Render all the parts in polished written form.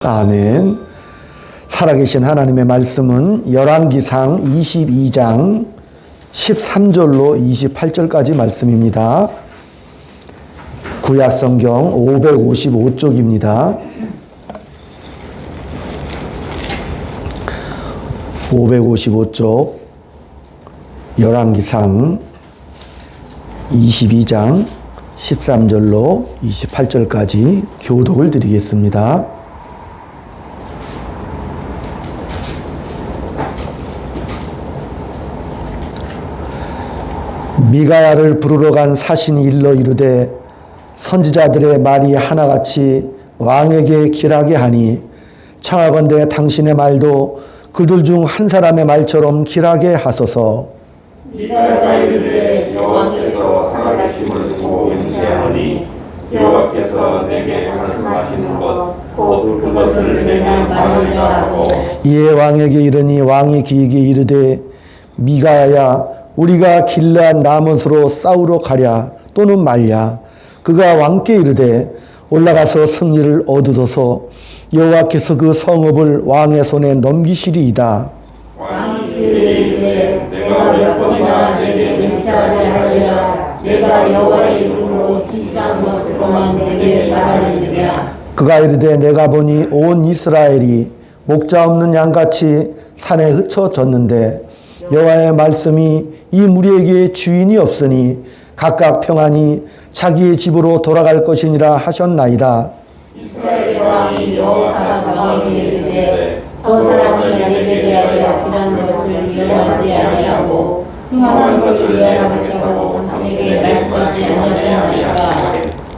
아멘. 살아계신 하나님의 말씀은 열왕기상 22장 13절로 28절까지 말씀입니다. 구약성경 555쪽입니다. 555쪽 열왕기상 22장 13절로 28절까지 교독을 드리겠습니다. 미가야를 부르러 간 사신이 일러 이르되 선지자들의 말이 하나같이 왕에게 길하게 하니 청하건대 당신의 말도 그들 중 한 사람의 말처럼 길하게 하소서. 미가야가 이르되 여호와께서 살아계심을 두고 맹세하노니 여호와께서 내게 말씀하시는 것 곧 그것을 내가 말하리라 하고 이에 왕에게 이르니 왕이 그에게 이르되 미가야야 우리가 길르앗 라못으로 싸우러 가랴 또는 말랴. 그가 왕께 이르되 올라가서 승리를 얻으소서. 여호와께서 그 성읍을 왕의 손에 넘기시리이다. 왕이 그에게 이르되 내가 몇 번이나 내게 맹세하게 하리라. 내가 여호와의 이름으로 지시한 것으로만 내게 말하리라. 그가 이르되 내가 보니 온 이스라엘이 목자 없는 양같이 산에 흩어졌는데 여호와의 말씀이 이 무리에게 주인이 없으니 각각 평안히 자기의 집으로 돌아갈 것이니라 하셨나이다. 이스라엘의 왕이 여호사밧 왕에게 이르되 저 사람이 내게 대하여 이러한 것을 이해하지 아니하고 흉한 것을 이해하겠다고 당신에게 말씀하지 아니하셨나이까.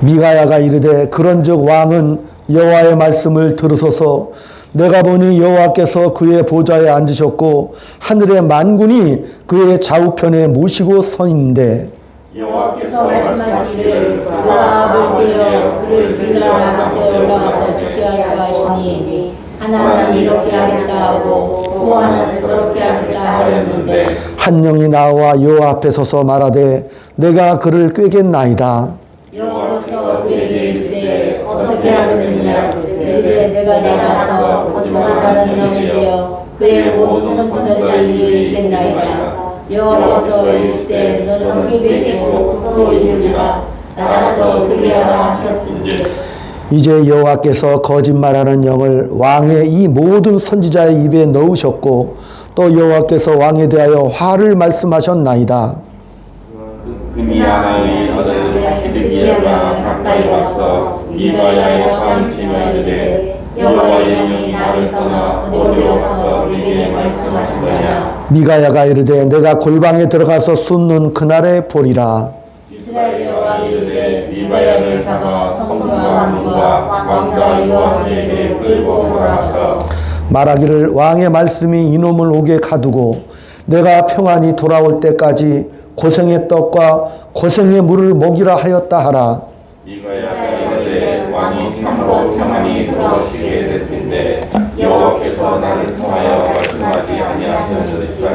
미가야가 이르되 그런즉 왕은 여호와의 말씀을 들으소서. 내가 보니 여호와께서 그의 보좌에 앉으셨고 하늘의 만군이 그의 좌우편에 모시고 서 있는데 여호와께서 말씀하시기를 아합을 깨어 그를 길르앗 라못에 올라가서 죽게 할까 하시니 하나는 이렇게 하겠다 하고 또 하나는 저렇게 하겠다 하였는데 한 영이 나와 여호와 앞에 서서 말하되 내가 그를 꾀겠나이다. 여호와께서 그에게 이르시되 어떻게 하겠느냐. 이르되 내가 나가서 거짓말하는 영이 되어 그의 모든 선지자들 위에 있겠나이다. 여호와께서 이르시되 너는 꾀겠고 또 이르리라. 나가서 그리하라 하셨으니 이제 여호와께서 거짓말하는 영을 왕의 이 모든 선지자의 입에 넣으셨고 또 여호와께서 왕에 대하여 화를 말씀하셨나이다. 그니아의 아들 시드기야가 가까이 와서 미가야의 밥을 치며 이르되 여호와의 영이 나를 떠나 어디로 가서 내게 말씀하시느냐. 미가야가 이르되 내가 골방에 들어가서 숨는 그날에 보리라. 이스라엘 왕이 이르되 미가야를 잡아 성부와 왕과 왕자 요아스에게 끌고 돌아가서 말하기를 왕의 말씀이 이놈을 옥에 가두고 내가 평안히 돌아올 때까지 고생의 떡과 고생의 물을 먹이라 하였다 하라. 미가야가 이르되 왕이 참으로 평안히 돌아오시게 될 텐데 여호와께서 나를 통하여 말씀하지 아니하셨으리까.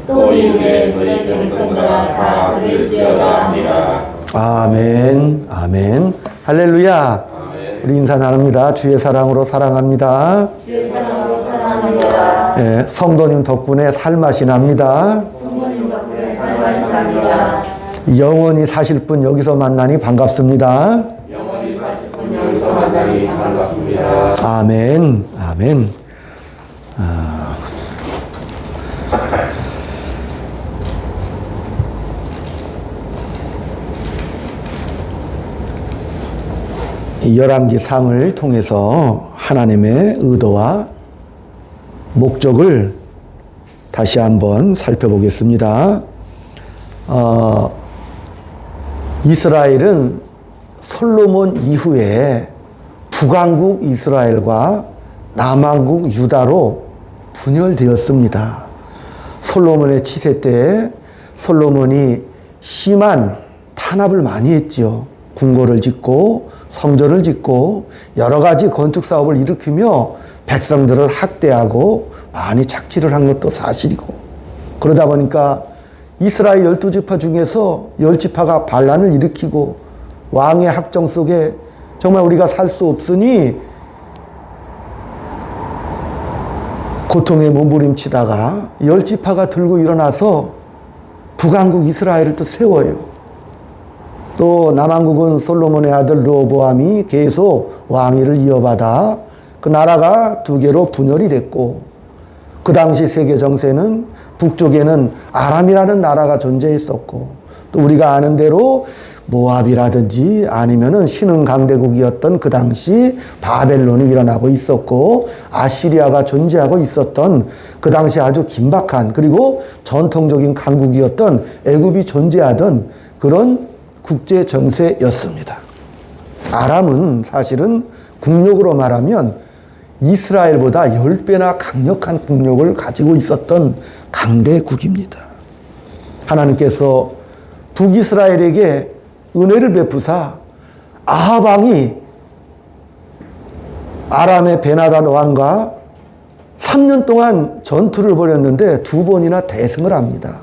또 이르되 너희 백성들아 다 들을지어다 하니라. 아멘. 아멘. 할렐루야. 우리 인사 나눕니다. 주의 사랑으로 사랑합니다. 주의 사랑으로 사랑합니다. 예, 성도님 덕분에 살맛이 납니다. 성도님 덕분에 살맛이 납니다. 영원히 사실 분 여기서 만나니 반갑습니다. 영원히 사실 분 여기서 만나니 반갑습니다. 아멘. 아멘. 이 열왕기상을 통해서 하나님의 의도와 목적을 다시 한번 살펴보겠습니다. 이스라엘은 솔로몬 이후에 북왕국 이스라엘과 남왕국 유다로 분열되었습니다. 솔로몬의 치세 때에 솔로몬이 심한 탄압을 많이 했지요. 궁궐을 짓고 성전을 짓고 여러 가지 건축 사업을 일으키며 백성들을 학대하고 많이 착취를 한 것도 사실이고, 그러다 보니까 이스라엘 12지파 중에서 10지파가 반란을 일으키고 왕의 학정 속에 정말 우리가 살 수 없으니 고통에 몸부림치다가 열지파가 들고 일어나서 북왕국 이스라엘을 또 세워요. 또 남왕국은 솔로몬의 아들 르호보암이 계속 왕위를 이어받아 그 나라가 두 개로 분열이 됐고, 그 당시 세계 정세는 북쪽에는 아람이라는 나라가 존재했었고, 또 우리가 아는 대로 모압이라든지 아니면은 신흥 강대국이었던 그 당시 바벨론이 일어나고 있었고, 아시리아가 존재하고 있었던 그 당시 아주 긴박한 그리고 전통적인 강국이었던 애굽이 존재하던 그런 국제 정세였습니다. 아람은 사실은 국력으로 말하면 이스라엘보다 10배나 강력한 국력을 가지고 있었던 강대국입니다. 하나님께서 북이스라엘에게 은혜를 베푸사 아합 왕이 아람의 베나닷 왕과 3년 동안 전투를 벌였는데 2번이나 대승을 합니다.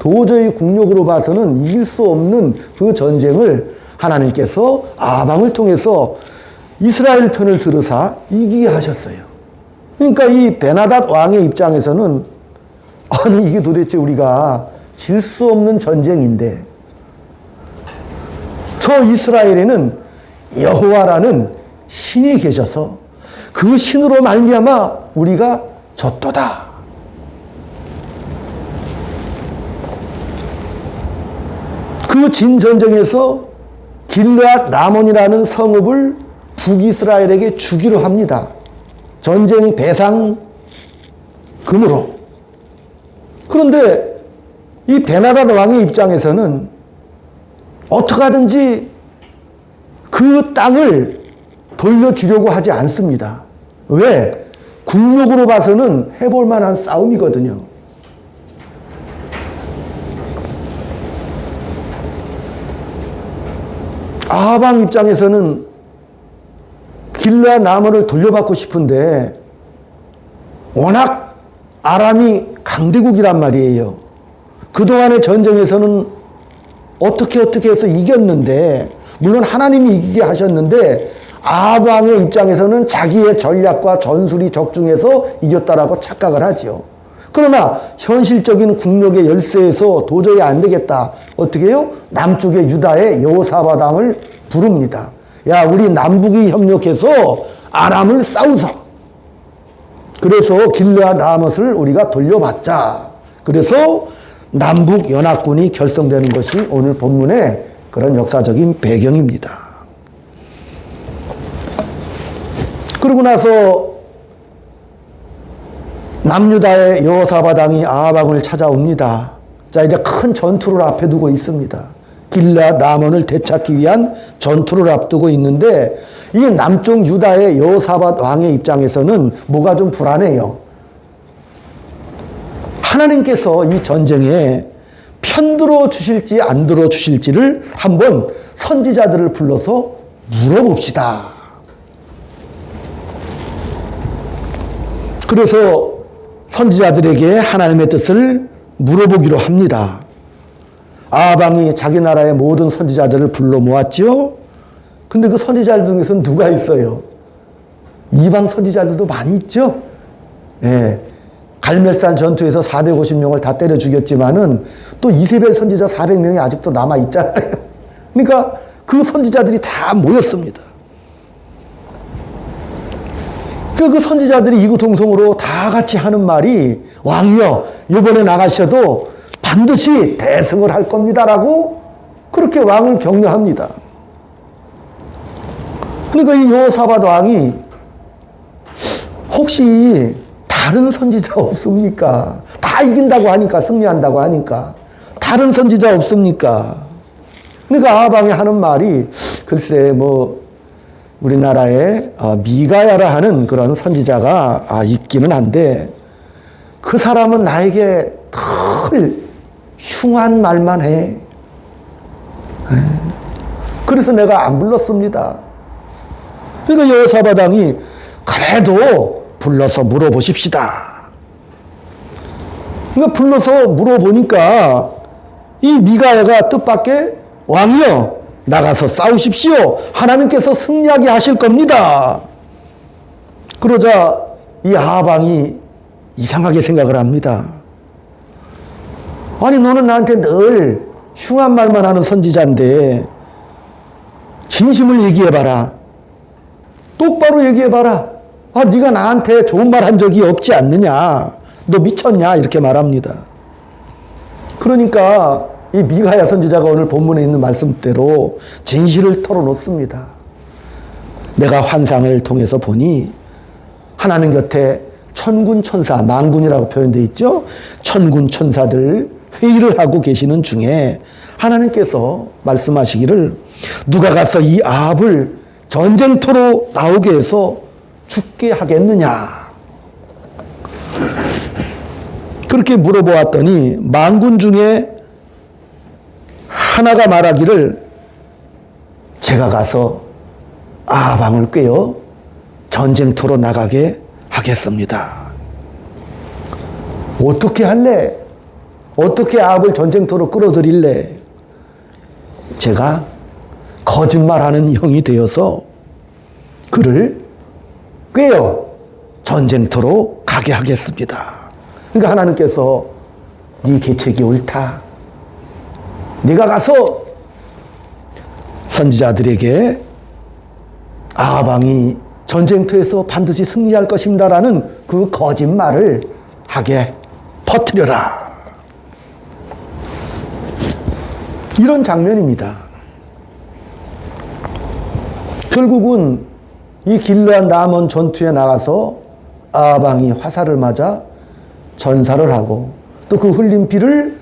도저히 국력으로 봐서는 이길 수 없는 그 전쟁을 하나님께서 아합 왕을 통해서 이스라엘 편을 들으사 이기게 하셨어요. 그러니까 이 베나닷 왕의 입장에서는 아니 이게 도대체 우리가 질 수 없는 전쟁인데 저 이스라엘에는 여호와라는 신이 계셔서 그 신으로 말미암아 우리가 졌도다. 그 진 전쟁에서 길르앗 라몬이라는 성읍을 북이스라엘에게 주기로 합니다. 전쟁 배상 금으로. 그런데 이 베나닷 왕의 입장에서는 어떻게 하든지 그 땅을 돌려주려고 하지 않습니다. 왜? 국력으로 봐서는 해볼 만한 싸움이거든요. 아합 왕 입장에서는 길르앗 라몬을 돌려받고 싶은데 워낙 아람이 강대국이란 말이에요. 그동안의 전쟁에서는 어떻게 해서 이겼는데, 물론 하나님이 이기게 하셨는데 아합 왕의 입장에서는 자기의 전략과 전술이 적중해서 이겼다라고 착각을 하죠. 그러나 현실적인 국력의 열세에서 도저히 안 되겠다. 어떻게 해요? 남쪽의 유다의 여호사밧 왕을 부릅니다. 야, 우리 남북이 협력해서 아람을 싸우자. 그래서 길르앗 라못을 우리가 돌려받자. 그래서 남북 연합군이 결성되는 것이 오늘 본문의 그런 역사적인 배경입니다. 그러고 나서 남유다의 여호사밧 왕이 아합 왕을 찾아옵니다. 자, 이제 큰 전투를 앞에 두고 있습니다. 길르앗 라몬을 되찾기 위한 전투를 앞두고 있는데, 이 남쪽 유다의 여호사밧 왕의 입장에서는 뭐가 좀 불안해요. 하나님께서 이 전쟁에 편들어 주실지 안 들어 주실지를 한번 선지자들을 불러서 물어봅시다. 그래서 선지자들에게 하나님의 뜻을 물어보기로 합니다. 아합 왕이 자기 나라의 모든 선지자들을 불러 모았죠. 근데 그 선지자들 중에서는 누가 있어요? 이방 선지자들도 많이 있죠. 예. 갈멜산 전투에서 450명을 다 때려 죽였지만은 또 이세벨 선지자 400명이 아직도 남아 있잖아요. 그러니까 그 선지자들이 다 모였습니다. 그 선지자들이 이구동성으로 다 같이 하는 말이, 왕이여, 이번에 나가셔도 반드시 대승을 할 겁니다라고 그렇게 왕을 격려합니다. 그러니까 이 여호사밧 왕이 혹시 다른 선지자 없습니까? 다 이긴다고 하니까, 승리한다고 하니까 다른 선지자 없습니까? 그러니까 아합 왕이 하는 말이, 글쎄 뭐 우리나라에 미가야라 하는 그런 선지자가 있기는 한데, 그 사람은 나에게 늘 흉한 말만 해. 그래서 내가 안 불렀습니다. 그러니까 여호사밧 왕이 그래도 불러서 물어보십시다. 그러니까 불러서 물어보니까 이 미가야가 뜻밖의, 왕이여, 나가서 싸우십시오. 하나님께서 승리하게 하실 겁니다. 그러자 이 아합 왕이 이상하게 생각을 합니다. 아니 너는 나한테 늘 흉한 말만 하는 선지자인데 진심을 얘기해봐라. 똑바로 얘기해봐라. 아, 네가 나한테 좋은 말 한 적이 없지 않느냐. 너 미쳤냐? 이렇게 말합니다. 그러니까 이 미가야 선지자가 오늘 본문에 있는 말씀대로 진실을 털어놓습니다. 내가 환상을 통해서 보니 하나님 곁에 천군 천사, 만군이라고 표현되어 있죠. 천군 천사들 회의를 하고 계시는 중에 하나님께서 말씀하시기를 누가 가서 이 아합을 전쟁터로 나오게 해서 죽게 하겠느냐. 그렇게 물어보았더니 만군 중에 하나가 말하기를 제가 가서 아합 왕을 꿰어 전쟁터로 나가게 하겠습니다. 어떻게 할래? 어떻게 아합을 전쟁터로 끌어들일래? 제가 거짓말하는 영이 되어서 그를 꿰어 전쟁터로 가게 하겠습니다. 그러니까 하나님께서 네 계책이 옳다. 네가 가서 선지자들에게 아합 왕이 전쟁터에서 반드시 승리할 것입니다라는 그 거짓말을 하게 퍼뜨려라. 이런 장면입니다. 결국은 이 길르앗 라몬 전투에 나가서 아합 왕이 화살을 맞아 전사를 하고 또 그 흘린 피를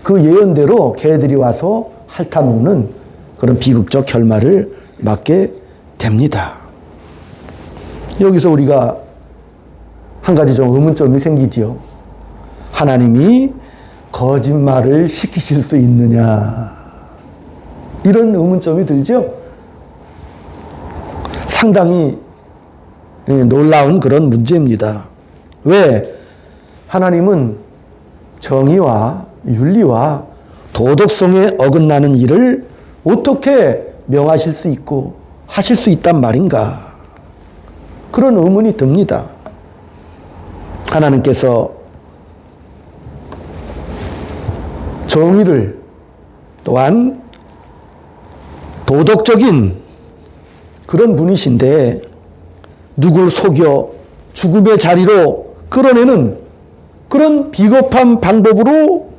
그 예언대로 개들이 와서 핥아먹는 그런 비극적 결말을 맞게 됩니다. 여기서 우리가 한 가지 좀 의문점이 생기지요. 하나님이 거짓말을 시키실 수 있느냐. 이런 의문점이 들죠. 상당히 놀라운 그런 문제입니다. 왜? 하나님은 정의와 윤리와 도덕성에 어긋나는 일을 어떻게 명하실 수 있고 하실 수 있단 말인가? 그런 의문이 듭니다. 하나님께서 정의를 또한 도덕적인 그런 분이신데 누굴 속여 죽음의 자리로 끌어내는 그런 비겁한 방법으로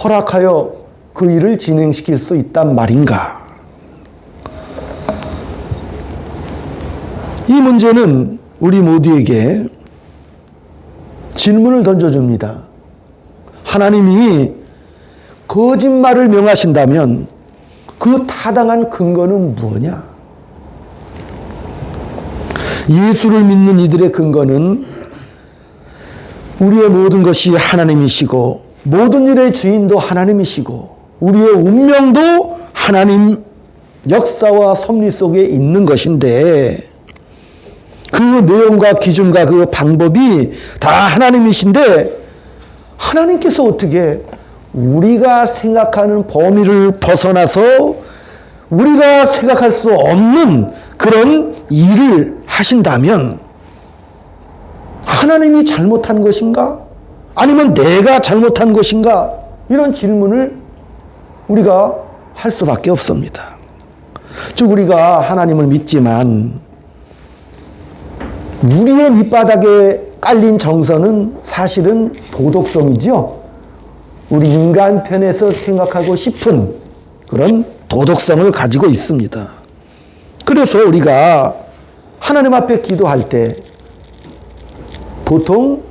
허락하여 그 일을 진행시킬 수 있단 말인가? 이 문제는 우리 모두에게 질문을 던져줍니다. 하나님이 거짓말을 명하신다면 그 타당한 근거는 무엇이냐? 예수를 믿는 이들의 근거는 우리의 모든 것이 하나님이시고 모든 일의 주인도 하나님이시고 우리의 운명도 하나님 역사와 섭리 속에 있는 것인데 그 내용과 기준과 그 방법이 다 하나님이신데 하나님께서 어떻게 우리가 생각하는 범위를 벗어나서 우리가 생각할 수 없는 그런 일을 하신다면 하나님이 잘못한 것인가? 아니면 내가 잘못한 것인가? 이런 질문을 우리가 할 수밖에 없습니다. 즉 우리가 하나님을 믿지만 우리의 밑바닥에 깔린 정서는 사실은 도덕성이죠. 우리 인간 편에서 생각하고 싶은 그런 도덕성을 가지고 있습니다. 그래서 우리가 하나님 앞에 기도할 때 보통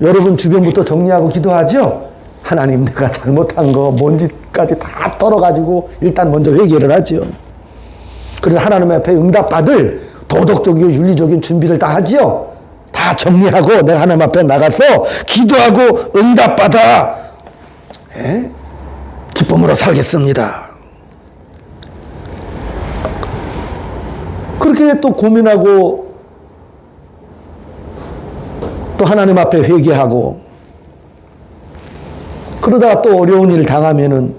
여러분 주변부터 정리하고 기도하죠? 하나님 내가 잘못한 거 뭔지까지 다 떨어가지고 일단 먼저 회개를 하죠. 그래서 하나님 앞에 응답받을 도덕적이고 윤리적인 준비를 다 하지요. 다 정리하고 내가 하나님 앞에 나가서 기도하고 응답받아 기쁨으로 살겠습니다. 그렇게 또 고민하고 또 하나님 앞에 회개하고 그러다가 또 어려운 일을 당하면은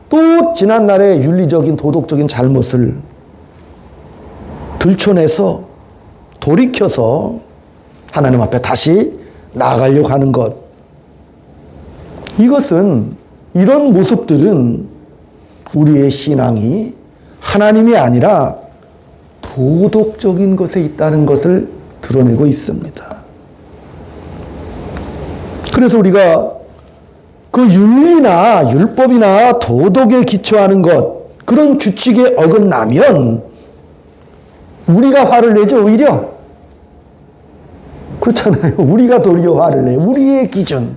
또 지난날의 윤리적인 도덕적인 잘못을 들춰내서 돌이켜서 하나님 앞에 다시 나아가려고 하는 것. 이것은, 이런 모습들은 우리의 신앙이 하나님이 아니라 도덕적인 것에 있다는 것을 드러내고 있습니다. 그래서 우리가 그 윤리나 율법이나 도덕에 기초하는 것, 그런 규칙에 어긋나면 우리가 화를 내죠, 오히려. 그렇잖아요. 우리가 도리어 화를 내요. 우리의 기준,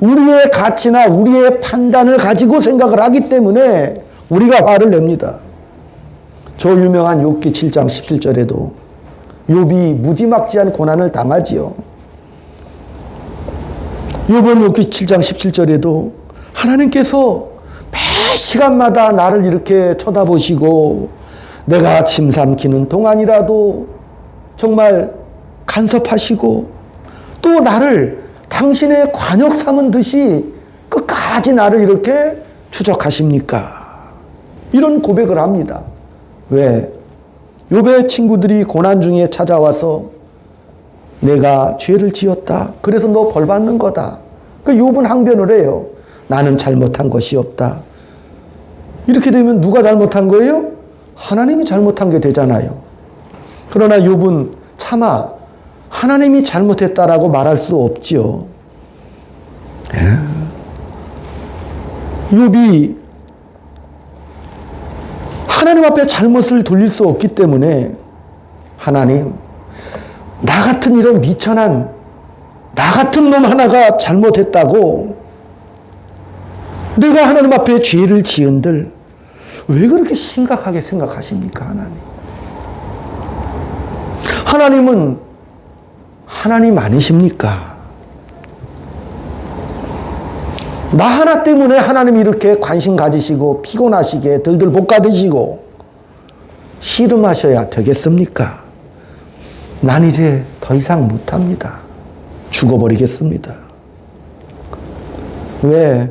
우리의 가치나 우리의 판단을 가지고 생각을 하기 때문에 우리가 화를 냅니다. 저 유명한 욥기 7장 17절에도 욥이 무지막지한 고난을 당하지요. 욥은 욥기 7장 17절에도 하나님께서 매 시간마다 나를 이렇게 쳐다보시고 내가 침 삼키는 동안이라도 정말 간섭하시고 또 나를 당신의 관역 삼은 듯이 끝까지 나를 이렇게 추적하십니까? 이런 고백을 합니다. 왜? 욥의 친구들이 고난 중에 찾아와서 내가 죄를 지었다. 그래서 너 벌 받는 거다. 그 욥은 항변을 해요. 나는 잘못한 것이 없다. 이렇게 되면 누가 잘못한 거예요? 하나님이 잘못한 게 되잖아요. 그러나 욥은 차마 하나님이 잘못했다라고 말할 수 없지요. 욥이 하나님 앞에 잘못을 돌릴 수 없기 때문에 하나님, 나 같은 이런 미천한 나 같은 놈 하나가 잘못했다고 내가 하나님 앞에 죄를 지은들 왜 그렇게 심각하게 생각하십니까, 하나님? 하나님은 하나님 아니십니까? 나 하나 때문에 하나님이 이렇게 관심 가지시고 피곤하시게 들들 볶아드시고 씨름하셔야 되겠습니까? 난 이제 더 이상 못합니다. 죽어버리겠습니다. 왜?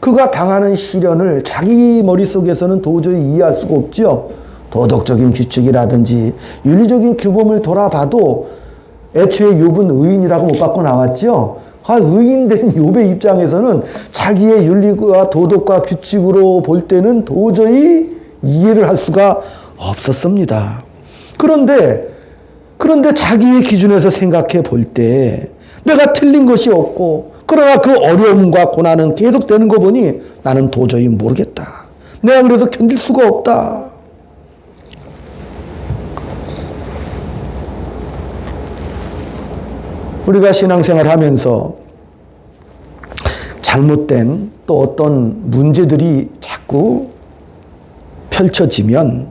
그가 당하는 시련을 자기 머릿속에서는 도저히 이해할 수가 없죠. 도덕적인 규칙이라든지 윤리적인 규범을 돌아봐도 애초에 욥은 의인이라고 못 받고 나왔죠. 의인된 욥의 입장에서는 자기의 윤리와 도덕과 규칙으로 볼 때는 도저히 이해를 할 수가 없었습니다. 그런데 자기의 기준에서 생각해 볼 때 내가 틀린 것이 없고 그러나 그 어려움과 고난은 계속되는 거 보니 나는 도저히 모르겠다. 내가 그래서 견딜 수가 없다. 우리가 신앙생활 하면서 잘못된 또 어떤 문제들이 자꾸 펼쳐지면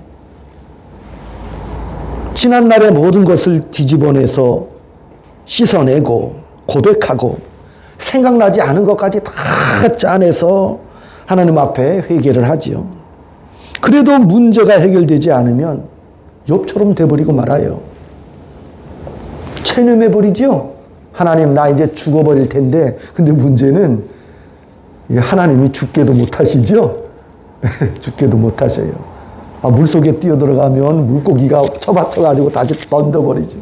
지난날의 모든 것을 뒤집어내서 씻어내고 고백하고 생각나지 않은 것까지 다 짜내서 하나님 앞에 회개를 하지요. 그래도 문제가 해결되지 않으면 욥처럼 돼버리고 말아요. 체념해버리죠. 하나님, 나 이제 죽어버릴 텐데, 근데 문제는 하나님이 죽게도 못하시죠? 죽게도 못하셔요. 물속에 뛰어들어가면 물고기가 쳐받쳐가지고 다시 던져버리죠.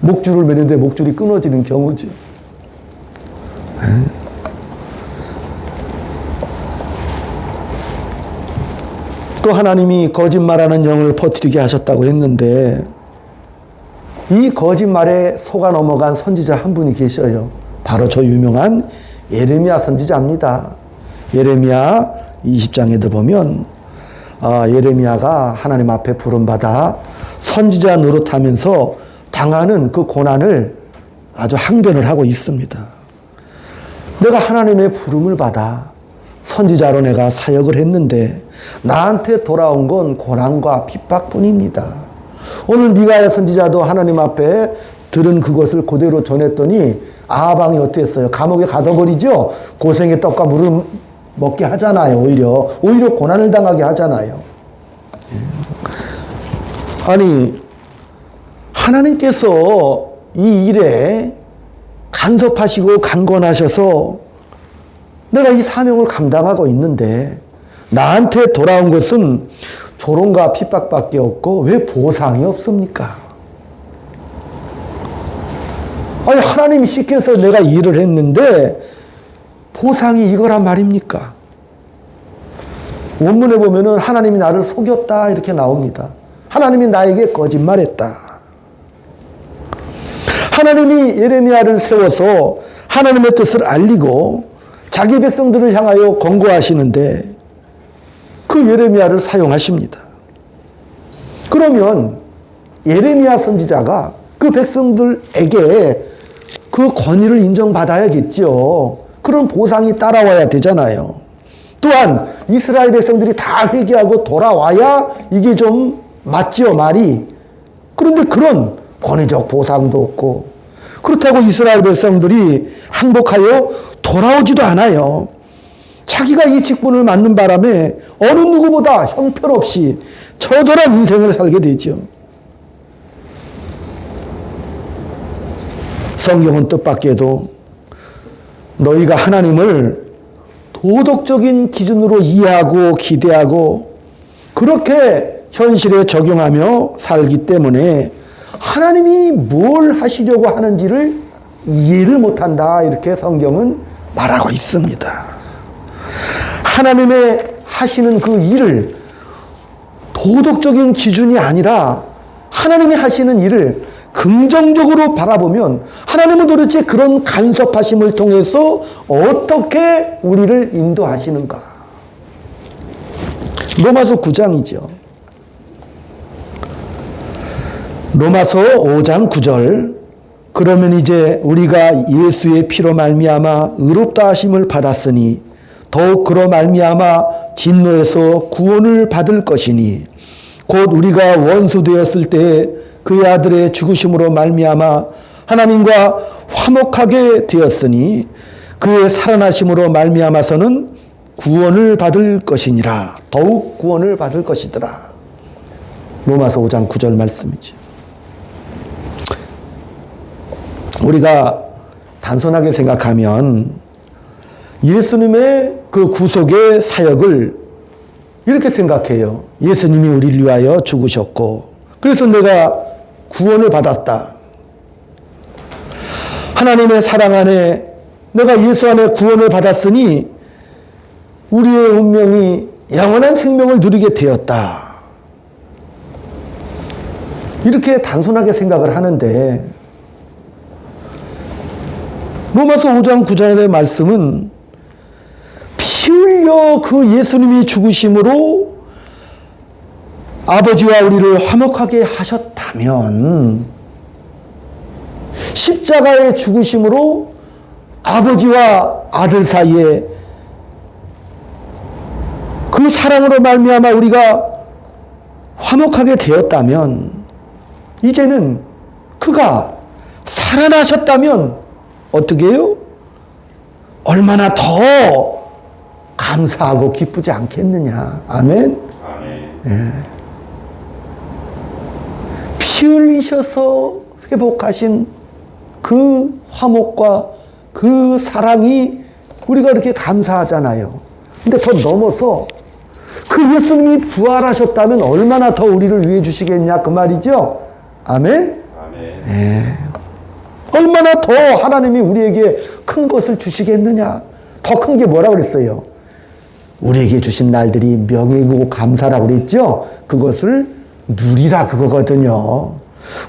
목줄을 매는데 목줄이 끊어지는 경우죠. 또 하나님이 거짓말하는 영을 퍼뜨리게 하셨다고 했는데 이 거짓말에 속아 넘어간 선지자 한 분이 계셔요. 바로 저 유명한 예레미야 선지자입니다. 예레미야 20장에도 보면 예레미야가 하나님 앞에 부름받아 선지자 노릇하면서 당하는 그 고난을 아주 항변을 하고 있습니다. 내가 하나님의 부름을 받아 선지자로 내가 사역을 했는데 나한테 돌아온 건 고난과 핍박뿐입니다. 오늘 미가야 선지자도 하나님 앞에 들은 그것을 그대로 전했더니 아하방이 어땠어요? 감옥에 가둬버리죠? 고생의 떡과 물을 먹게 하잖아요. 오히려 고난을 당하게 하잖아요. 아니, 하나님께서 이 일에 간섭하시고 강권하셔서 내가 이 사명을 감당하고 있는데 나한테 돌아온 것은 조롱과 핍박밖에 없고 왜 보상이 없습니까? 아니, 하나님이 시켜서 내가 일을 했는데 보상이 이거란 말입니까? 원문에 보면은 하나님이 나를 속였다 이렇게 나옵니다. 하나님이 나에게 거짓말했다. 하나님이 예레미야를 세워서 하나님의 뜻을 알리고 자기 백성들을 향하여 권고하시는데 그 예레미야를 사용하십니다. 그러면 예레미야 선지자가 그 백성들에게 그 권위를 인정받아야겠죠. 그런 보상이 따라와야 되잖아요. 또한 이스라엘 백성들이 다 회개하고 돌아와야 이게 좀 맞지요, 말이. 그런데 그런 권위적 보상도 없고 그렇다고 이스라엘 백성들이 항복하여 돌아오지도 않아요. 자기가 이 직분을 맡는 바람에 어느 누구보다 형편없이 처절한 인생을 살게 되죠. 성경은 뜻밖에도 너희가 하나님을 도덕적인 기준으로 이해하고 기대하고 그렇게 현실에 적용하며 살기 때문에 하나님이 뭘 하시려고 하는지를 이해를 못한다. 이렇게 성경은 말하고 있습니다. 하나님의 하시는 그 일을 도덕적인 기준이 아니라 하나님이 하시는 일을 긍정적으로 바라보면 하나님은 도대체 그런 간섭하심을 통해서 어떻게 우리를 인도하시는가? 로마서 9장이죠. 로마서 5장 9절. 그러면 이제 우리가 예수의 피로 말미암아 의롭다 하심을 받았으니 더욱 그로 말미암아 진노에서 구원을 받을 것이니 곧 우리가 원수 되었을 때 그의 아들의 죽으심으로 말미암아 하나님과 화목하게 되었으니 그의 살아나심으로 말미암아서는 구원을 받을 것이니라. 더욱 구원을 받을 것이더라. 로마서 5장 9절 말씀이죠. 우리가 단순하게 생각하면 예수님의 그 구속의 사역을 이렇게 생각해요. 예수님이 우리를 위하여 죽으셨고 그래서 내가 구원을 받았다. 하나님의 사랑 안에 내가 예수 안에 구원을 받았으니 우리의 운명이 영원한 생명을 누리게 되었다. 이렇게 단순하게 생각을 하는데 로마서 5장 9절의 말씀은 피 흘려 그 예수님이 죽으심으로 아버지와 우리를 화목하게 하셨다면 십자가의 죽으심으로 아버지와 아들 사이에 그 사랑으로 말미암아 우리가 화목하게 되었다면 이제는 그가 살아나셨다면 어떻게 해요? 얼마나 더 감사하고 기쁘지 않겠느냐. 아멘? 아멘. 예. 피 흘리셔서 회복하신 그 화목과 그 사랑이 우리가 이렇게 감사하잖아요. 근데 더 넘어서 그 예수님이 부활하셨다면 얼마나 더 우리를 위해 주시겠냐 그 말이죠. 아멘? 아멘. 예. 얼마나 더 하나님이 우리에게 큰 것을 주시겠느냐. 더 큰 게 뭐라 그랬어요? 우리에게 주신 날들이 명예고 감사라고 그랬죠. 그것을 누리라 그거거든요.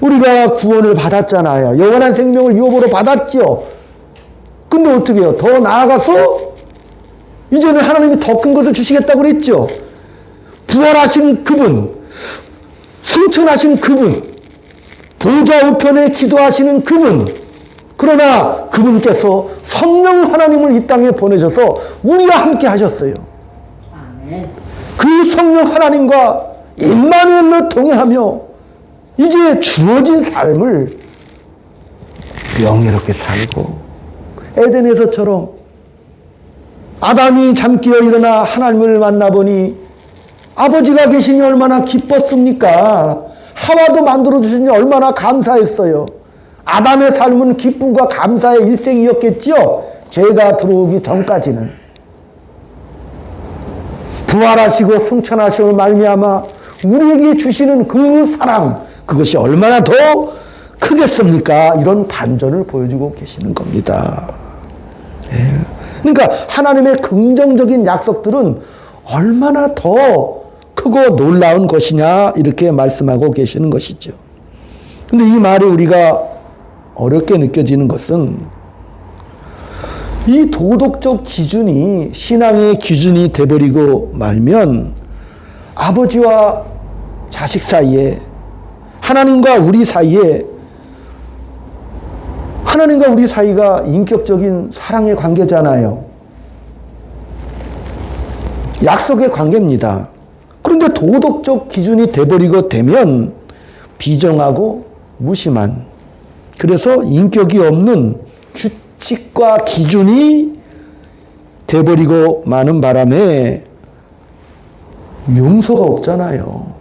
우리가 구원을 받았잖아요. 영원한 생명을 유업으로 받았죠. 근데 어떻게 해요? 더 나아가서 이제는 하나님이 더 큰 것을 주시겠다고 그랬죠. 부활하신 그분, 승천하신 그분, 보좌 우편에 기도하시는 그분, 그러나 그분께서 성령 하나님을 이 땅에 보내셔서 우리와 함께 하셨어요. 아멘. 그 성령 하나님과 임마누엘로 동행하며 이제 주어진 삶을 명예롭게 살고 에덴에서처럼 아담이 잠 깨어 일어나 하나님을 만나보니 아버지가 계시니 얼마나 기뻤습니까? 하와도 만들어주시니 얼마나 감사했어요. 아담의 삶은 기쁨과 감사의 일생이었겠지요. 죄가 들어오기 전까지는. 부활하시고 승천하시고 말미암아 우리에게 주시는 그 사랑, 그것이 얼마나 더 크겠습니까? 이런 반전을 보여주고 계시는 겁니다. 예. 그러니까 하나님의 긍정적인 약속들은 얼마나 더 크고 놀라운 것이냐 이렇게 말씀하고 계시는 것이죠. 근데 이 말이 우리가 어렵게 느껴지는 것은 이 도덕적 기준이 신앙의 기준이 돼버리고 말면 아버지와 자식 사이에 하나님과 우리 사이가 인격적인 사랑의 관계잖아요. 약속의 관계입니다. 그런데 도덕적 기준이 돼버리고 되면 비정하고 무심한, 그래서 인격이 없는 규칙과 기준이 돼버리고 마는 바람에 용서가 없잖아요.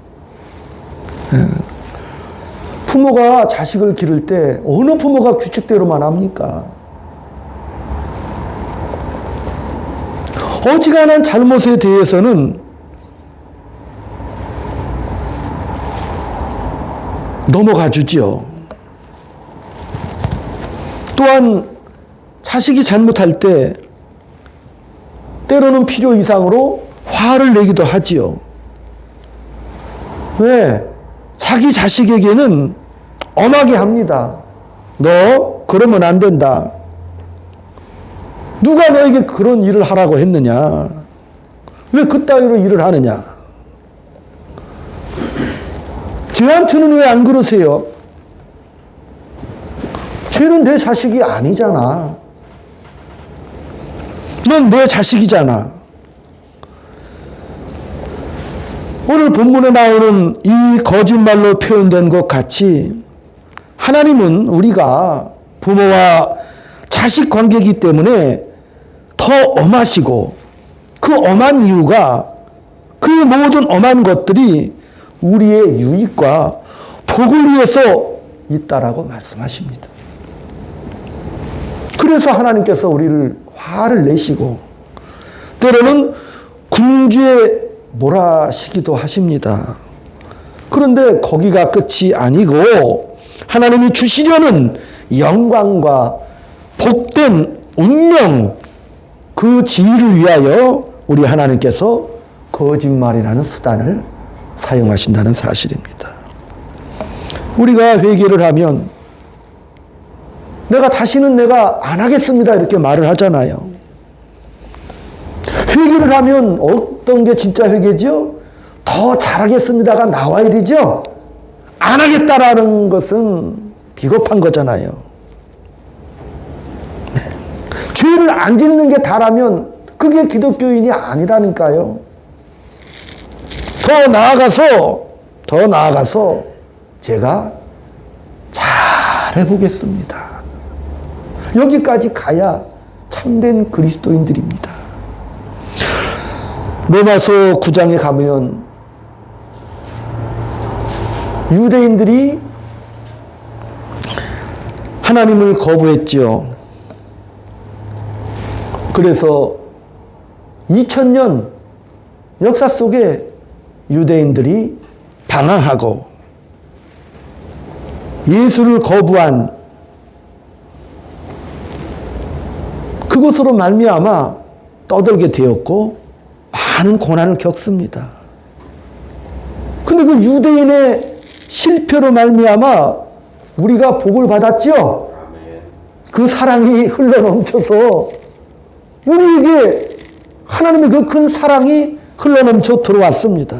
부모가 자식을 기를 때 어느 부모가 규칙대로만 합니까? 어지간한 잘못에 대해서는 넘어가 주지요. 또한 자식이 잘못할 때 때로는 필요 이상으로 화를 내기도 하지요. 왜? 자기 자식에게는 엄하게 합니다. 너 그러면 안 된다. 누가 너에게 그런 일을 하라고 했느냐? 왜 그따위로 일을 하느냐? 쟤한테는 왜 안 그러세요? 쟤는 내 자식이 아니잖아. 넌 내 자식이잖아. 오늘 본문에 나오는 이 거짓말로 표현된 것 같이 하나님은 우리가 부모와 자식 관계이기 때문에 더 엄하시고 그 엄한 이유가 그 모든 엄한 것들이 우리의 유익과 복을 위해서 있다라고 말씀하십니다. 그래서 하나님께서 우리를 화를 내시고 때로는 궁지에 몰아시기도 하십니다. 그런데 거기가 끝이 아니고 하나님이 주시려는 영광과 복된 운명, 그 지위를 위하여 우리 하나님께서 거짓말이라는 수단을 사용하신다는 사실입니다. 우리가 회개를 하면 다시는 내가 안 하겠습니다 이렇게 말을 하잖아요. 회개를 하면 어떤 게 진짜 회개죠? 더 잘하겠습니다가 나와야 되죠? 안 하겠다라는 것은 비겁한 거잖아요. 네. 죄를 안 짓는 게 다라면 그게 기독교인이 아니라니까요. 더 나아가서 제가 잘 해보겠습니다. 여기까지 가야 참된 그리스도인들입니다. 로마서 9장에 가면 유대인들이 하나님을 거부했지요. 그래서 2000년 역사 속에 유대인들이 방황하고 예수를 거부한 그것으로 말미암아 떠들게 되었고 많은 고난을 겪습니다. 근데 그 유대인의 실패로 말미암아 우리가 복을 받았죠? 그 사랑이 흘러넘쳐서 우리에게 하나님의 그 큰 사랑이 흘러넘쳐 들어왔습니다.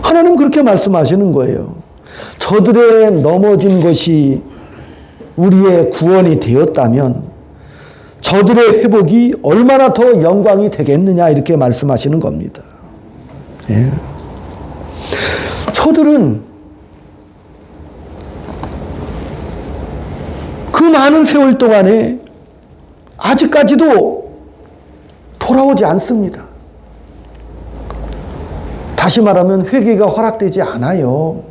하나님 그렇게 말씀하시는 거예요. 저들의 넘어진 것이 우리의 구원이 되었다면 저들의 회복이 얼마나 더 영광이 되겠느냐 이렇게 말씀하시는 겁니다. 예. 저들은 그 많은 세월 동안에 아직까지도 돌아오지 않습니다. 다시 말하면 회개가 허락되지 않아요.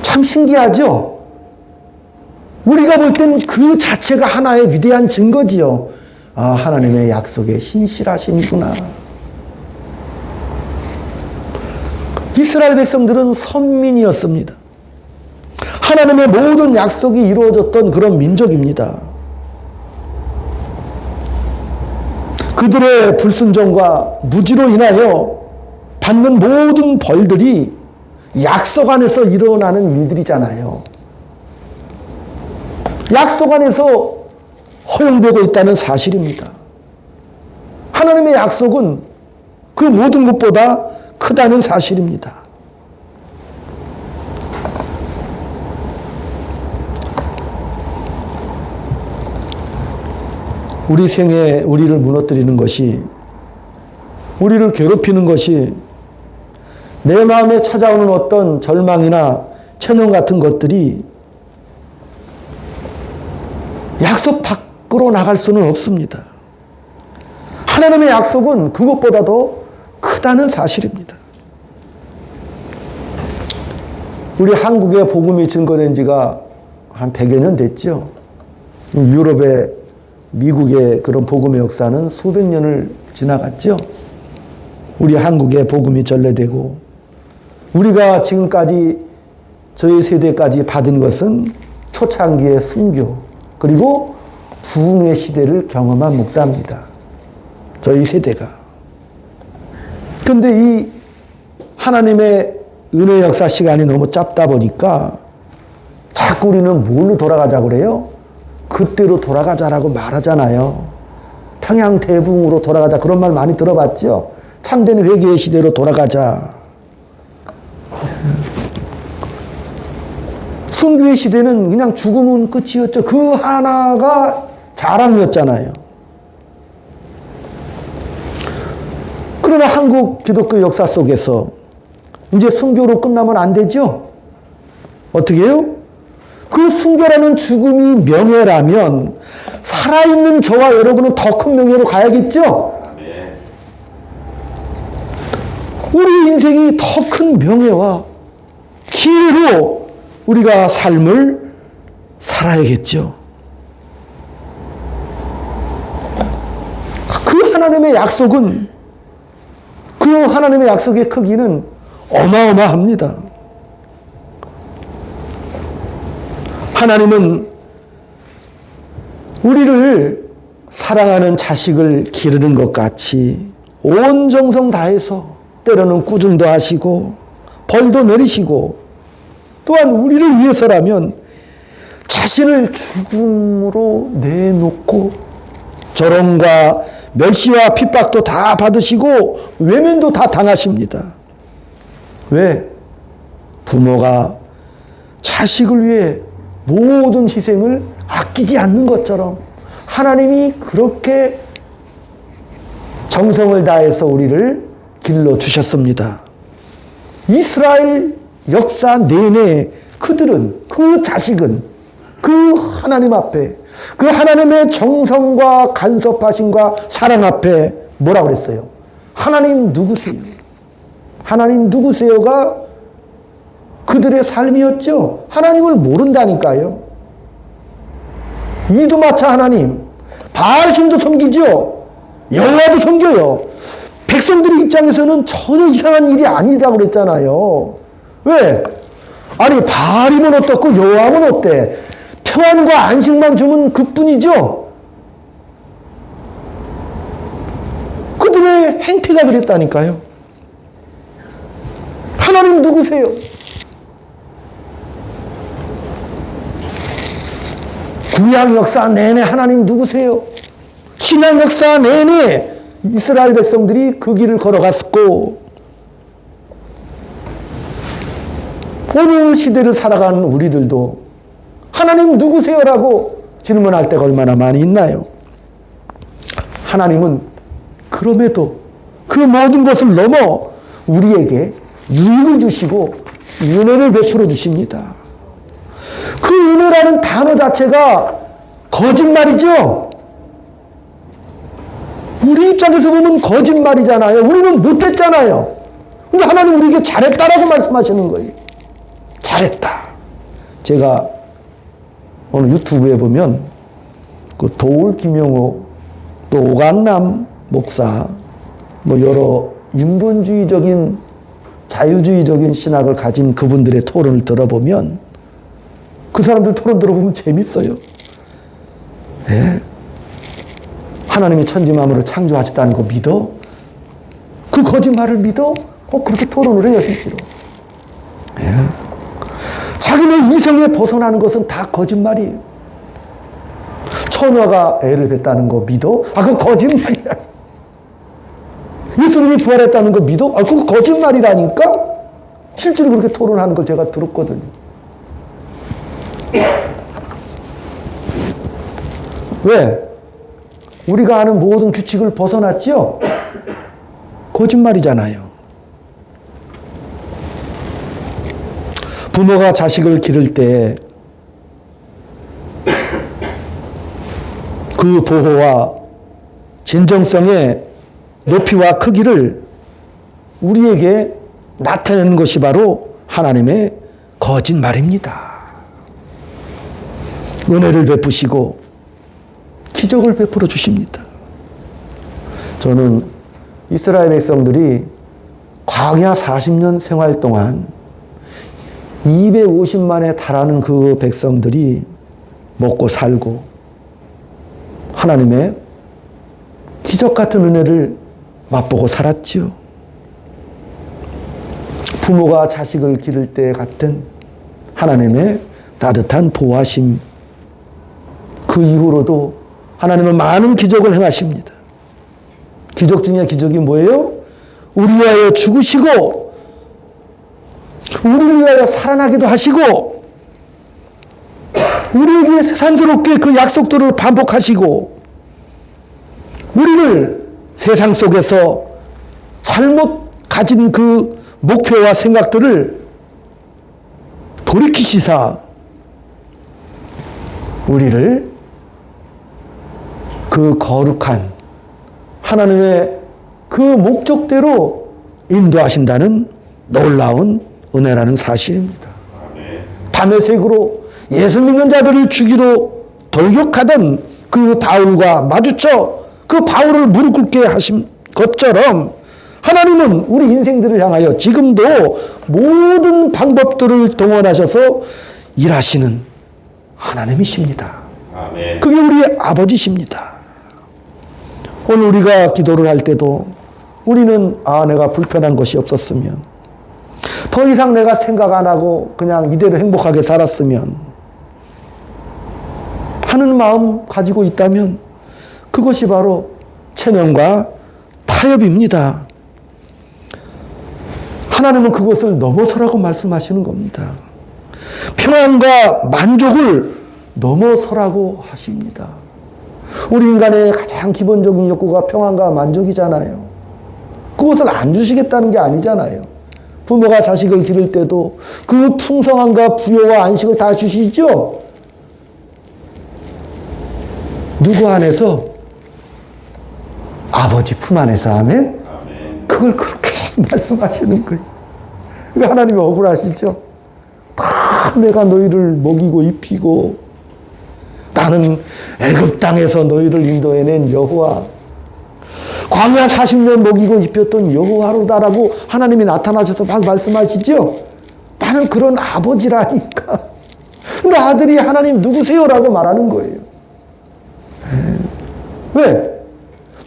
참 신기하죠? 우리가 볼 땐 그 자체가 하나의 위대한 증거지요. 아, 하나님의 약속에 신실하시구나. 이스라엘 백성들은 선민이었습니다. 하나님의 모든 약속이 이루어졌던 그런 민족입니다. 그들의 불순종과 무지로 인하여 받는 모든 벌들이 약속 안에서 일어나는 일들이잖아요. 약속 안에서 허용되고 있다는 사실입니다. 하나님의 약속은 그 모든 것보다 크다는 사실입니다. 우리 생에 우리를 무너뜨리는 것이, 우리를 괴롭히는 것이, 내 마음에 찾아오는 어떤 절망이나 체념 같은 것들이 약속 밖으로 나갈 수는 없습니다. 하나님의 약속은 그것보다도 크다는 사실입니다. 우리 한국에 복음이 증거된 지가 한 100여 년 됐죠. 유럽의, 미국의 그런 복음의 역사는 수백 년을 지나갔죠. 우리 한국에 복음이 전래되고 우리가 지금까지 저희 세대까지 받은 것은 초창기의 순교 그리고 부흥의 시대를 경험한 목사입니다. 저희 세대가. 그런데 이 하나님의 은혜 역사 시간이 너무 짧다 보니까 자꾸 우리는 뭘로 돌아가자고 그래요? 그때로 돌아가자라고 말하잖아요. 평양 대붕으로 돌아가자, 그런 말 많이 들어봤죠? 참된 회개의 시대로 돌아가자. 순교의 시대는 그냥 죽으면 끝이었죠. 그 하나가 자랑이었잖아요. 그러나 한국 기독교 역사 속에서 이제 순교로 끝나면 안 되죠? 어떻게 해요? 그 순교라는 죽음이 명예라면 살아있는 저와 여러분은 더 큰 명예로 가야겠죠? 우리 인생이 더 큰 명예와 기회로 우리가 삶을 살아야겠죠. 그 하나님의 약속은, 그 하나님의 약속의 크기는 어마어마합니다. 하나님은 우리를 사랑하는 자식을 기르는 것 같이 온 정성 다해서 때로는 꾸중도 하시고 벌도 내리시고 또한 우리를 위해서라면 자신을 죽음으로 내놓고 조롱과 멸시와 핍박도 다 받으시고 외면도 다 당하십니다. 왜? 부모가 자식을 위해 모든 희생을 아끼지 않는 것처럼 하나님이 그렇게 정성을 다해서 우리를 길러주셨습니다. 이스라엘 역사 내내 그들은, 그 자식은 그 하나님 앞에, 그 하나님의 정성과 간섭하심과 사랑 앞에 뭐라고 그랬어요? 하나님 누구세요? 하나님 누구세요가 그들의 삶이었죠. 하나님을 모른다니까요. 이두마차 하나님, 바알신도 섬기죠. 여호와도 섬겨요. 백성들의 입장에서는 전혀 이상한 일이 아니라고 그랬잖아요. 왜? 아니 바알이면 어떻고 여호와면 어때? 평안과 안식만 주면 그뿐이죠. 그들의 행태가 그랬다니까요. 하나님 누구세요? 구약 역사 내내 하나님 누구세요? 신약 역사 내내 이스라엘 백성들이 그 길을 걸어갔고 오늘 시대를 살아가는 우리들도 하나님 누구세요라고 질문할 때가 얼마나 많이 있나요? 하나님은 그럼에도 그 모든 것을 넘어 우리에게 유익을 주시고 은혜를 베풀어 주십니다. 그 은혜라는 단어 자체가 거짓말이죠. 우리 입장에서 보면 거짓말이잖아요. 우리는 못했잖아요. 근데 하나님 우리에게 잘했다라고 말씀하시는 거예요. 잘했다. 제가 오늘 유튜브에 보면 그 도울 김영호 또 오강남 목사 뭐 여러 인본주의적인 자유주의적인 신학을 가진 그분들의 토론을 들어보면 그 사람들 토론 들어보면 재밌어요. 예? 하나님이 천지 만물을 창조하셨다는 거 믿어? 그 거짓말을 믿어? 그렇게 토론을 해요, 실제로. 예? 자기네 이성에 벗어나는 것은 다 거짓말이에요. 처녀가 애를 뱉다는 거 믿어? 그거 거짓말이야. 예수님이 부활했다는 거 믿어? 그거 거짓말이라니까? 실제로 그렇게 토론하는 걸 제가 들었거든요. 왜? 우리가 아는 모든 규칙을 벗어났죠? 거짓말이잖아요. 부모가 자식을 기를 때 그 보호와 진정성의 높이와 크기를 우리에게 나타내는 것이 바로 하나님의 거짓말입니다. 은혜를 베푸시고 기적을 베풀어 주십니다. 저는 이스라엘 백성들이 광야 40년 생활 동안 250만에 달하는 그 백성들이 먹고 살고 하나님의 기적 같은 은혜를 맛보고 살았지요. 부모가 자식을 기를 때 같은 하나님의 따뜻한 보호하심. 그 이후로도 하나님은 많은 기적을 행하십니다. 기적 중에 기적이 뭐예요? 우리 위하여 죽으시고 우리를 위하여 살아나기도 하시고 우리에게 새삼스럽게 그 약속들을 반복하시고 우리를 세상 속에서 잘못 가진 그 목표와 생각들을 돌이키시사 우리를 그 거룩한 하나님의 그 목적대로 인도하신다는 놀라운 은혜라는 사실입니다. 다메섹으로 예수 믿는 자들을 죽이러 돌격하던 그 바울과 마주쳐 그 바울을 무릎 꿇게 하신 것처럼 하나님은 우리 인생들을 향하여 지금도 모든 방법들을 동원하셔서 일하시는 하나님이십니다. 아멘. 그게 우리의 아버지십니다. 오늘 우리가 기도를 할 때도 우리는 내가 불편한 것이 없었으면 더 이상 내가 생각 안 하고 그냥 이대로 행복하게 살았으면 하는 마음 가지고 있다면 그것이 바로 체념과 타협입니다. 하나님은 그것을 넘어서라고 말씀하시는 겁니다. 평안과 만족을 넘어서라고 하십니다. 우리 인간의 가장 기본적인 욕구가 평안과 만족이잖아요. 그것을 안 주시겠다는 게 아니잖아요. 부모가 자식을 기를 때도 그 풍성함과 부여와 안식을 다 주시죠. 누구 안에서? 아버지 품 안에서. 아멘? 그걸 그렇게 말씀하시는 거예요. 그러니까 하나님이 억울하시죠. 다 내가 너희를 먹이고 입히고 나는 애굽 땅에서 너희를 인도해낸 여호와, 광야 40년 먹이고 입혔던 여호와로다라고 하나님이 나타나셔서 막 말씀하시죠. 나는 그런 아버지라니까. 근데 아들이 하나님 누구세요라고 말하는 거예요. 왜?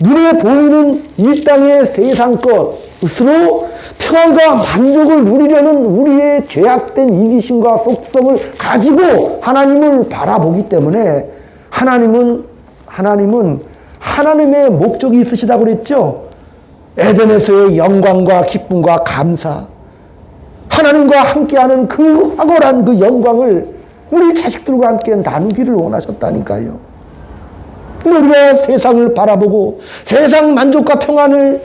눈에 보이는 이 땅의 세상 것으로 평안과 만족을 누리려는 우리의 죄악된 이기심과 속성을 가지고 하나님을 바라보기 때문에 하나님은 하나님의 목적이 있으시다고 그랬죠. 에덴에서의 영광과 기쁨과 감사, 하나님과 함께하는 그 확고한 그 영광을 우리 자식들과 함께 나누기를 원하셨다니까요. 우리가 세상을 바라보고 세상 만족과 평안을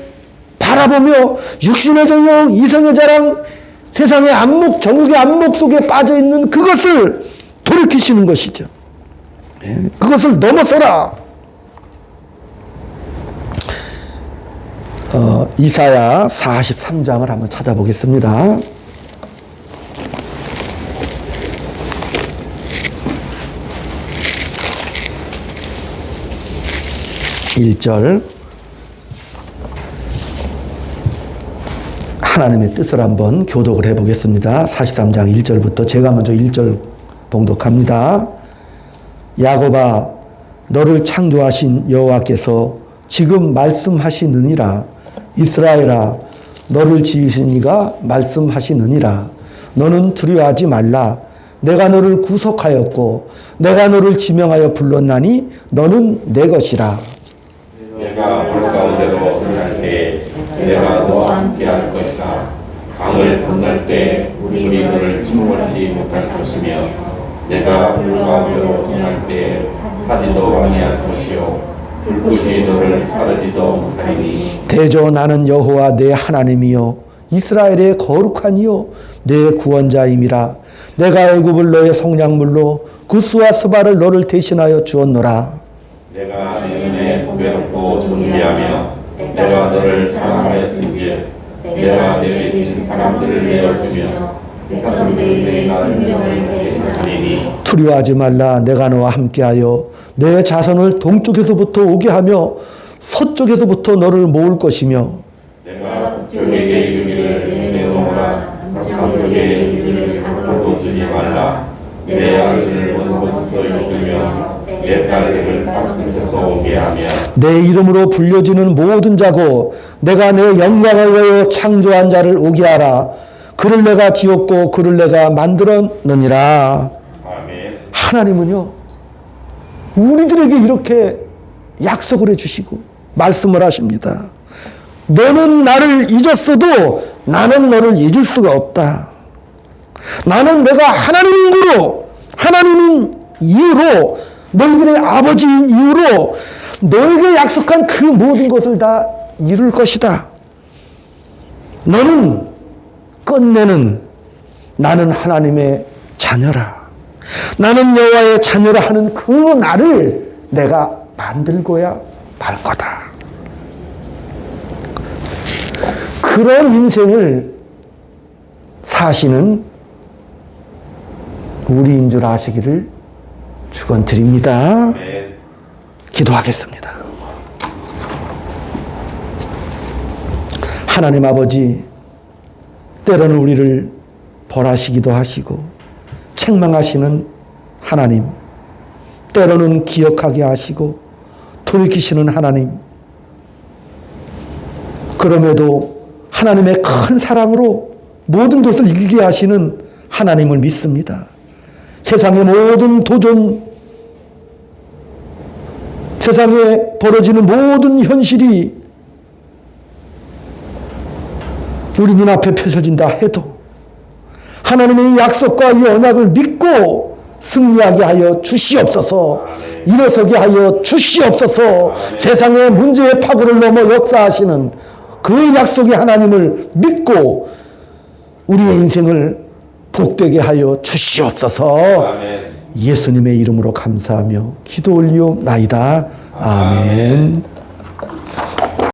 바라보며 육신의 정욕, 이성의 자랑, 세상의 안목, 정욕의 안목 속에 빠져있는 그것을 돌이키시는 것이죠. 그것을 넘어서라. 이사야 43장을 한번 찾아보겠습니다. 1절 하나님의 뜻을 한번 교독을 해보겠습니다. 43장 1절부터 제가 먼저 1절 봉독합니다. 야곱아, 너를 창조하신 여호와께서 지금 말씀하시느니라. 이스라엘아, 너를 지으신 이가 말씀하시느니라. 너는 두려워하지 말라. 내가 너를 구속하였고 내가 너를 지명하여 불렀나니 너는 내 것이라. 내가 물 가운데로 들어갈 때 내가 너와 함께 할 것이라. 강을 건널 때 물이 너를 침몰하지 못할 것이며 내가 물 가운데로 지날 때 타지도 아니할 것이요 불꽃이 너를 사르지도 못하리니. 대저 나는 여호와 내 하나님이요 이스라엘의 거룩한 이요 내 구원자임이라. 내가 애굽을 너의 성량물로 구스와 스바를 너를 대신하여 주었노라. 내가 내 눈에 보배롭고 존귀하며 내가 너를 사랑하였은즉 내가 내 대신 사람들을 내어주며 백성들이 내 생명을 대신하리니. 두려워하지 말라. 내가 너와 함께하여 내 자손을 동쪽에서부터 오게 하며 서쪽에서부터 너를 모을 것이며 내가 북쪽에게 이르기를 내놓으라. 남쪽에게 이르기를 가둬두지 말라. 내 아들을 먼 곳에서 이끌며 내 딸들을 땅끝에서 오게 하며 내 이름으로 불려지는 모든 자고 내가 내 영광을 위하여 창조한 자를 오게 하라. 그를 내가 지었고 그를 내가 만들었느니라. 아멘. 하나님은요 우리들에게 이렇게 약속을 해주시고 말씀을 하십니다. 너는 나를 잊었어도 나는 너를 잊을 수가 없다. 나는 내가 하나님인 거로, 하나님인 이유로, 너희들의 아버지인 이유로 너에게 약속한 그 모든 것을 다 이룰 것이다. 너는 끝내는 나는 하나님의 자녀라. 나는 여호와의 자녀라 하는 그 나를 내가 만들고야 말 거다. 그런 인생을 사시는 우리인 줄 아시기를 축원드립니다. 아멘. 기도하겠습니다. 하나님 아버지, 때로는 우리를 벌하시기도 하시고 책망하시는 하나님, 때로는 기억하게 하시고 돌이키시는 하나님, 그럼에도 하나님의 큰 사랑으로 모든 것을 이기게 하시는 하나님을 믿습니다. 세상의 모든 도전, 세상에 벌어지는 모든 현실이 우리 눈앞에 펼쳐진다 해도 하나님의 약속과 이 언약을 믿고 승리하게 하여 주시옵소서. 일어서게 하여 주시옵소서. 세상의 문제의 파고를 넘어 역사하시는 그 약속의 하나님을 믿고 우리의 인생을 복되게 하여 주시옵소서. 아멘. 예수님의 이름으로 감사하며 기도 올리옵나이다. 아멘.